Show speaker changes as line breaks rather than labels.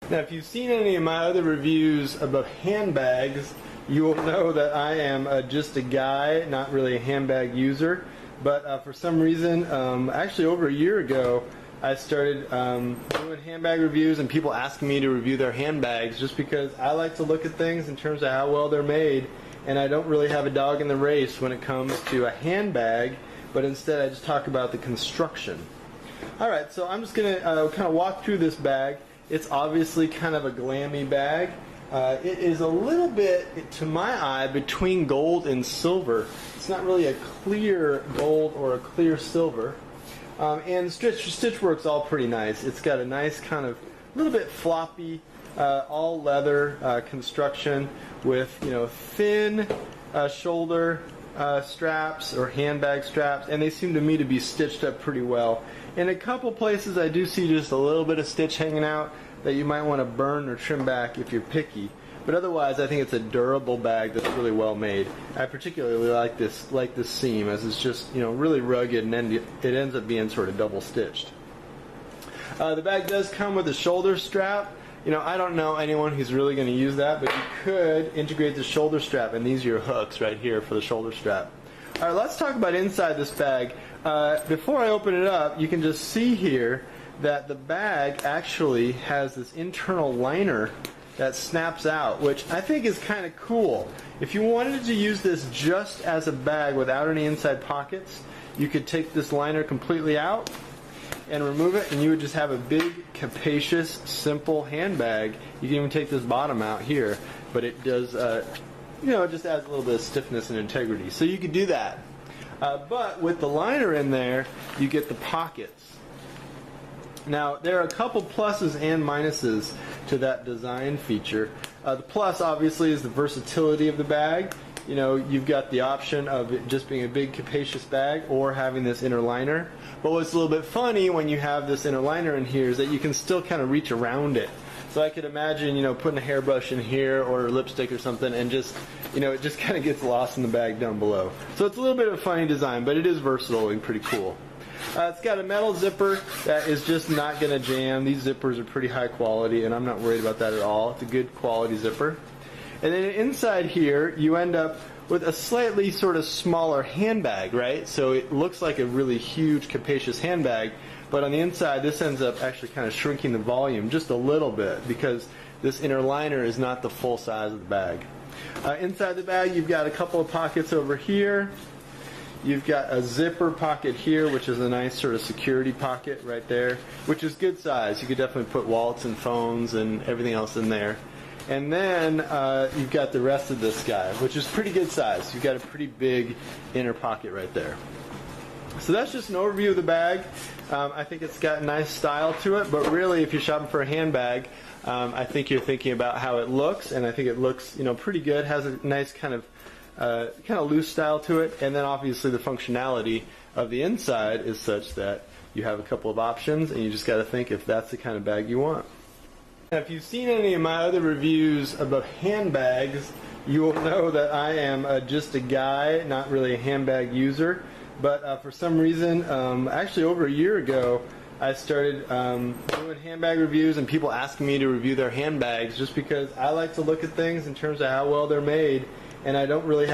Now, if you've seen any of my other reviews about handbags, you will know that I am just a guy, not really a handbag user. But for some reason, actually over a year ago, I started doing handbag reviews and people asking me to review their handbags just because I like to look at things in terms of how well they're made, and I don't really have a dog in the race when it comes to a handbag, but instead I just talk about the construction. Alright, so I'm just going to kind of walk through this bag. It's obviously kind of a glammy bag. It is a little bit, to my eye, between gold and silver. It's not really a clear gold or a clear silver. And stitch work's all pretty nice. It's got a nice kind of little bit floppy, all leather construction with thin shoulder straps or handbag straps, and they seem to me to be stitched up pretty well. In a couple places I do see just a little bit of stitch hanging out that you might want to burn or trim back if you're picky. But otherwise I think it's a durable bag that's really well made. I particularly like this seam, as it's just really rugged, and then it ends up being sort of double stitched. The bag does come with a shoulder strap. I don't know anyone who's really going to use that, but you could integrate the shoulder strap, and these are your hooks right here for the shoulder strap. Alright, let's talk about inside this bag. Before I open it up, you can just see here that the bag actually has this internal liner that snaps out, which I think is kind of cool. If you wanted to use this just as a bag without any inside pockets, you could take this liner completely out and remove it, and you would just have a big, capacious, simple handbag. You can even take this bottom out here, but it does, it just adds a little bit of stiffness and integrity. So you could do that. But with the liner in there, you get the pockets. Now, there are a couple pluses and minuses to that design feature. The plus, obviously, is the versatility of the bag. You've got the option of it just being a big, capacious bag or having this inner liner. But what's a little bit funny when you have this inner liner in here is that you can still kind of reach around it. So I could imagine, putting a hairbrush in here or lipstick or something, and just, it just kind of gets lost in the bag down below. So it's a little bit of a funny design, but it is versatile and pretty cool. It's got a metal zipper that is just not going to jam. These zippers are pretty high quality, and I'm not worried about that at all. It's a good quality zipper. And then inside here, you end up with a slightly sort of smaller handbag, right? So it looks like a really huge, capacious handbag, but on the inside, this ends up actually kind of shrinking the volume just a little bit because this inner liner is not the full size of the bag. Inside the bag, you've got a couple of pockets over here. You've got a zipper pocket here, which is a nice sort of security pocket right there, which is good size. You could definitely put wallets and phones and everything else in there. And then you've got the rest of this guy, which is pretty good size. You've got a pretty big inner pocket right there. So that's just an overview of the bag. I think it's got a nice style to it, but really if you're shopping for a handbag, I think you're thinking about how it looks, and I think it looks pretty good. It has a nice kind of loose style to it, and then obviously the functionality of the inside is such that you have a couple of options, and you just got to think if that's the kind of bag you want. Now, if you've seen any of my other reviews about handbags, you will know that I am just a guy, not really a handbag user, but for some reason, actually over a year ago, I started doing handbag reviews and people asking me to review their handbags just because I like to look at things in terms of how well they're made, and I don't really have